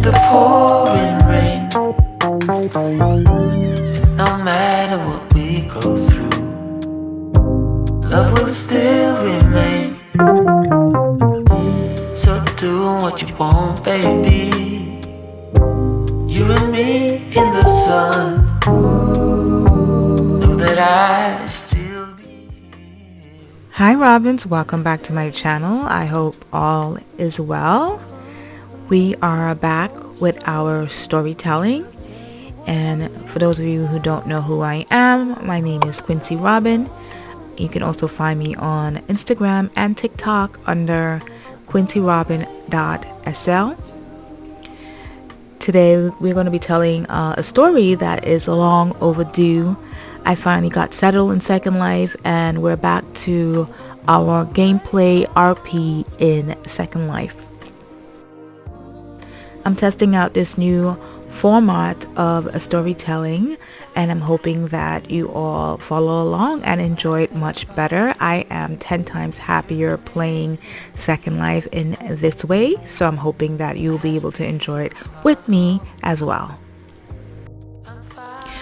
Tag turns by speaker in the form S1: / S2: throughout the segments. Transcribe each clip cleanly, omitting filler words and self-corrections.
S1: the pouring rain. And no matter what we go through, love will still remain. So do what you want, baby. You and me in the sun. Know that I still be here.
S2: Hi Robins, welcome back to my channel. I hope all is well. We are back with our storytelling, and for those of you who don't know who I am, my name is Quincy Robin. You can also find me on Instagram and TikTok under 𝘴𝘶𝘱𝘱𝘰𝘳. Today we're going to be telling a story that is long overdue. I finally got settled in Second Life, and we're back to our gameplay RP in Second Life. I'm testing out this new format of storytelling, and I'm hoping that you all follow along and enjoy it much better. I am 10 times happier playing Second Life in this way, so I'm hoping that you'll be able to enjoy it with me as well.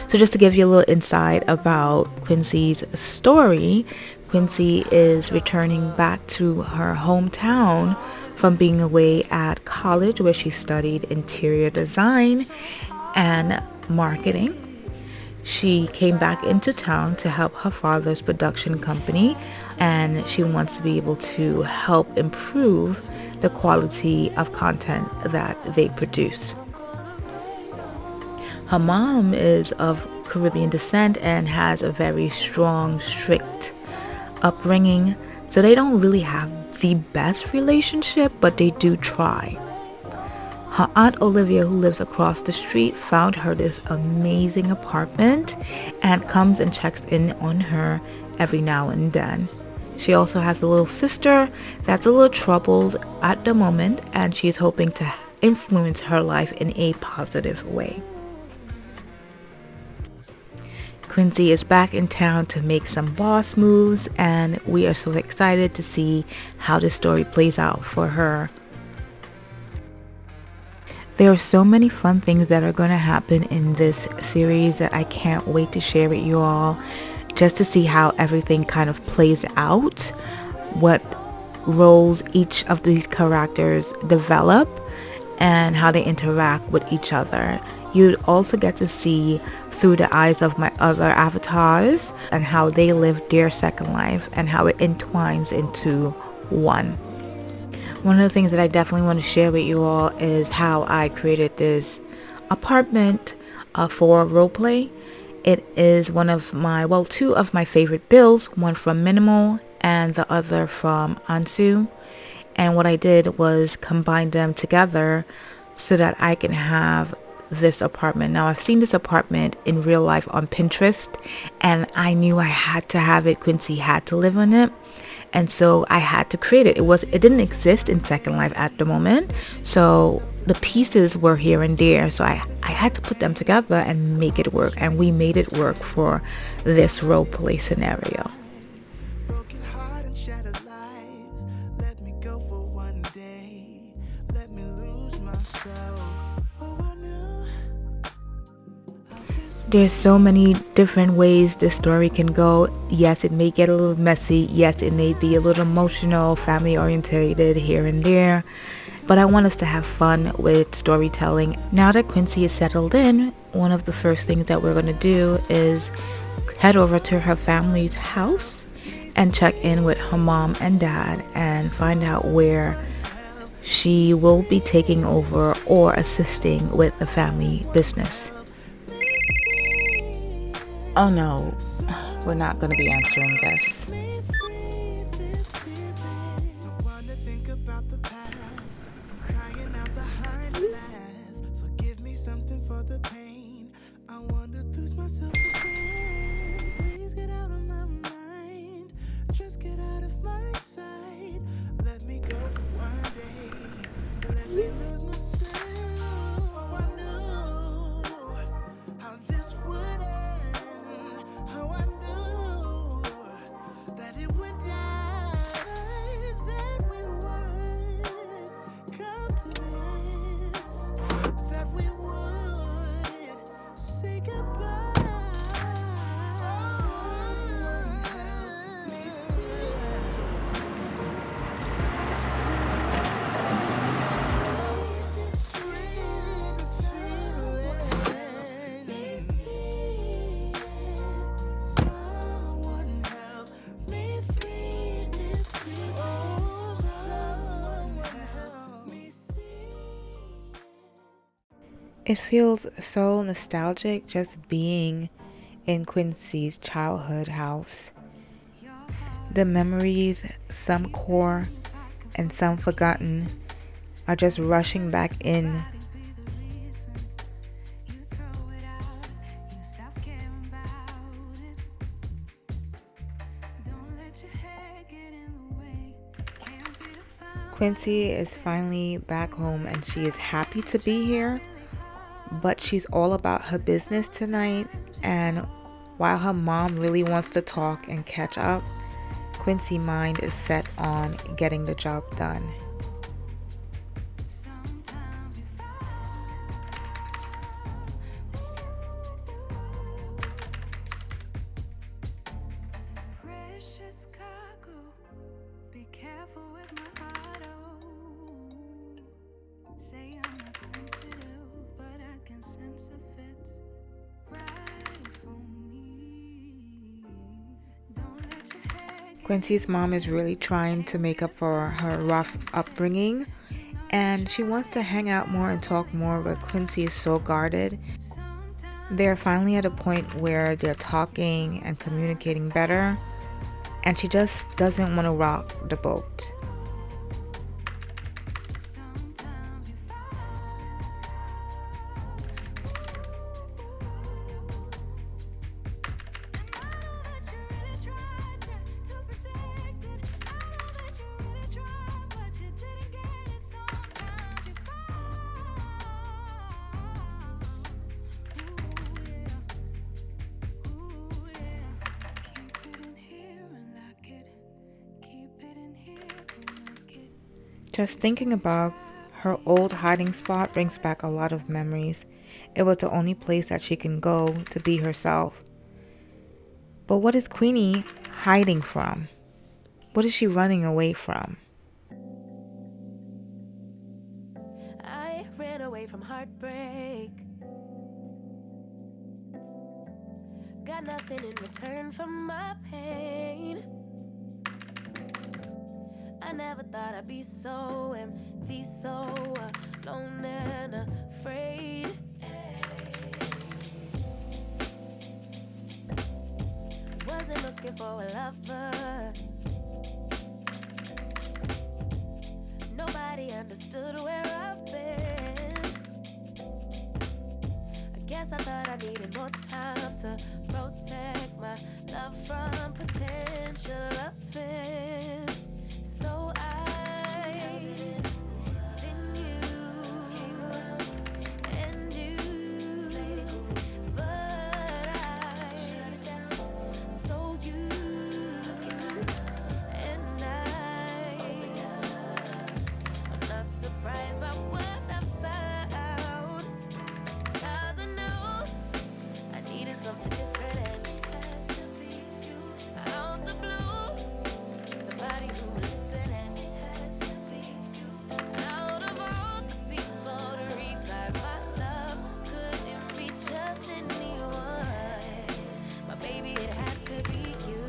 S2: So just to give you a little insight about Quincy's story, Quincy is returning back to her hometown from being away at college, where she studied interior design and marketing. She came back into town to help her father's production company, and she wants to be able to help improve the quality of content that they produce. Her mom is of Caribbean descent and has a very strong, strict upbringing, so they don't really have the best relationship, but they do try. Her aunt Olivia, who lives across the street, found her this amazing apartment and comes and checks in on her every now and then. She also has a little sister that's a little troubled at the moment, and she's hoping to influence her life in a positive way. Quincy is back in town to make some boss moves, and we are so excited to see how the story plays out for her. There are so many fun things that are going to happen in this series that I can't wait to share with you all, just to see how everything kind of plays out, what roles each of these characters develop, and how they interact with each other. You'd also get to see through the eyes of my other avatars and how they live their Second Life and how it entwines into one. One of the things that I definitely want to share with you all is how I created this apartment for roleplay. It is two of my favorite builds, one from Minimal and the other from aunty. And what I did was combine them together so that I can have this apartment. Now, I've seen this apartment in real life on Pinterest, and I knew I had to have it. Quincy had to live in it, and so I had to create it. It didn't exist in Second Life at the moment, so the pieces were here and there, so I had to put them together and make it work, and we made it work for this role play scenario. There's so many different ways this story can go. Yes, it may get a little messy. Yes, it may be a little emotional, family oriented here and there. But I want us to have fun with storytelling. Now that Quincy is settled in, one of the first things that we're going to do is head over to her family's house and check in with her mom and dad and find out where she will be taking over or assisting with the family business. Oh no, we're not going to be answering this. It feels so nostalgic just being in Quincy's childhood house. The memories, some core and some forgotten, are just rushing back in. Quincy is finally back home and she is happy to be here, but she's all about her business tonight. And while her mom really wants to talk and catch up, Quincy's mind is set on getting the job done. Quincy's mom is really trying to make up for her rough upbringing, and she wants to hang out more and talk more, but Quincy is so guarded. They're finally at a point where they're talking and communicating better, and she just doesn't want to rock the boat. Just thinking about her old hiding spot brings back a lot of memories. It was the only place that she can go to be herself. But what is Queenie hiding from? What is she running away from?
S1: I ran away from heartbreak. Got nothing in return for my pain. I never thought I'd be so empty, so alone and afraid. Wasn't looking for a lover. Nobody understood where I've been. I guess I thought I needed more time to protect my love from potential offense. So I then you and you, but I so you and I'm not surprised by what I found, 'cause I know I needed something different and it had to be you. Out the blue, somebody who would listen and it had to be you. Out of all the people to reply my love, couldn't be just anyone. My baby, it had to be you.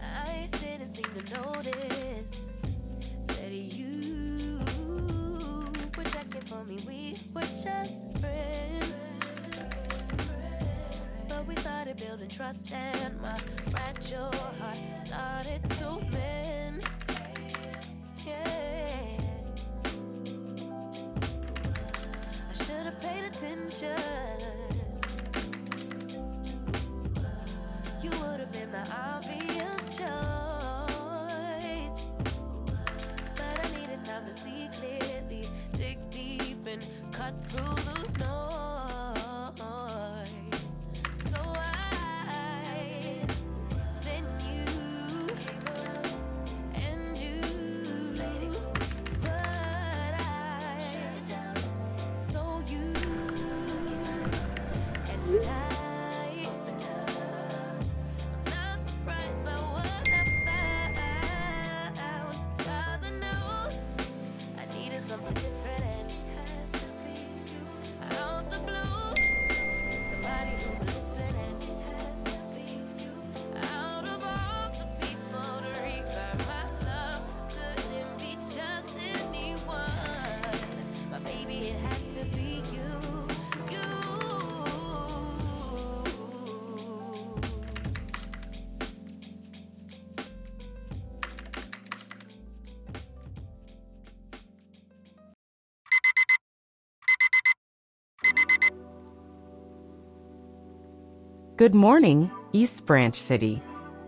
S1: I didn't seem to notice that you were checking for me. We were just friends, but we started building trust and my fragile heart started to mend. Yeah, I should have paid attention. You would have been the obvious choice, but I needed time to see clearly, dig deep and cut through the noise. So I then you and you, but I so you and I'm not surprised by what I found, 'cause I know I needed something different and it had to be you.
S3: Good morning, East Branch City.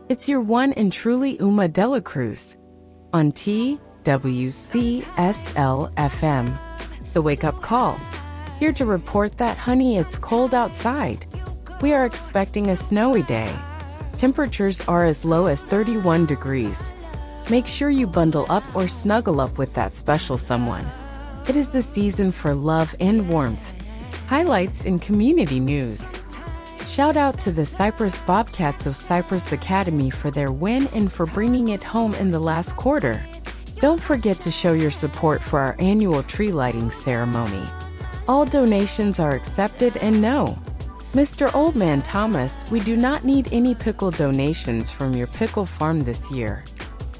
S3: It's your one and truly 𝘴𝘶𝘱𝘱𝘰𝘳 de la Cruz on TWCSL-FM. The wake-up call. Here to report that, honey, it's cold outside. We are expecting a snowy day. Temperatures are as low as 31 degrees. Make sure you bundle up or snuggle up with that special someone. It is the season for love and warmth. Highlights in community news. Shout out to the Cypress Bobcats of Cypress Academy for their win and for bringing it home in the last quarter. Don't forget to show your support for our annual tree lighting ceremony. All donations are accepted, and no, Mr. Old Man Thomas, we do not need any pickle donations from your pickle farm this year.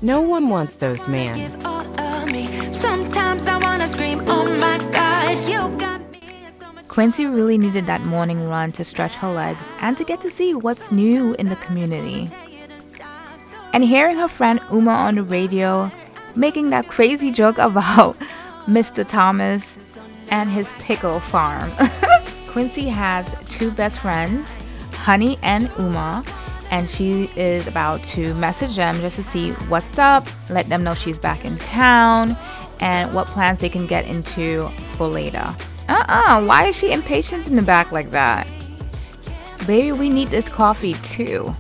S3: No one wants those, man.
S1: Sometimes I wanna scream, oh my God, you got me.
S2: Quincy really needed that morning run to stretch her legs and to get to see what's new in the community. And hearing her friend 𝘴𝘶 on the radio making that crazy joke about Mr. Thomas and his pickle farm. Quincy has two best friends, Honey and 𝘴𝘶, and she is about to message them just to see what's up, let them know she's back in town, and what plans they can get into for later. Why is she impatient in the back like that? Baby, we need this coffee too.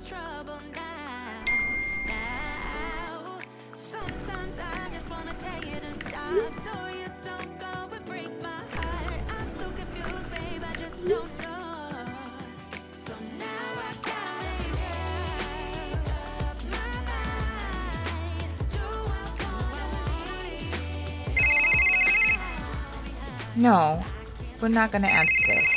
S1: Trouble now. Sometimes I just wanna tell you to stop, so you don't go and break my heart. I'm so confused, babe, I just don't know. So now I gotta make up my mind. Do I wanna leave?
S2: No, we're not gonna answer this.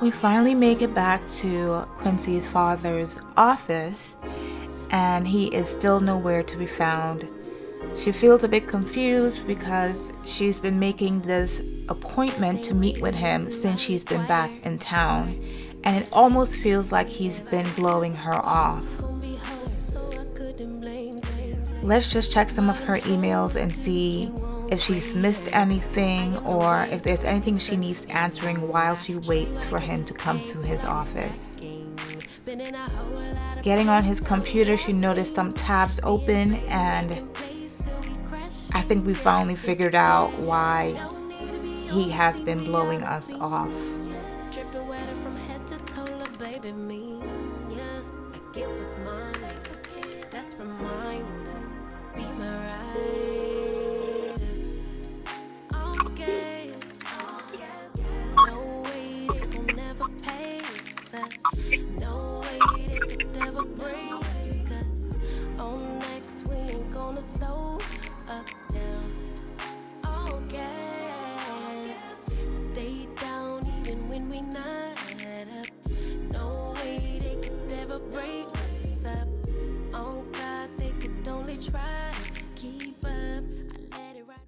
S2: We finally make it back to Quincy's father's office, and he is still nowhere to be found. She feels a bit confused because she's been making this appointment to meet with him since she's been back in town, and it almost feels like he's been blowing her off. Let's just check some of her emails and see if she's missed anything or if there's anything she needs answering while she waits for him to come to his office. Getting on his computer, she noticed some tabs open, and I think we finally figured out why he has been blowing us off.
S1: No way they could ever break us. Oh, next we ain't gonna slow up now. Oh, gas, stay down even when we not up. No way they could ever break us.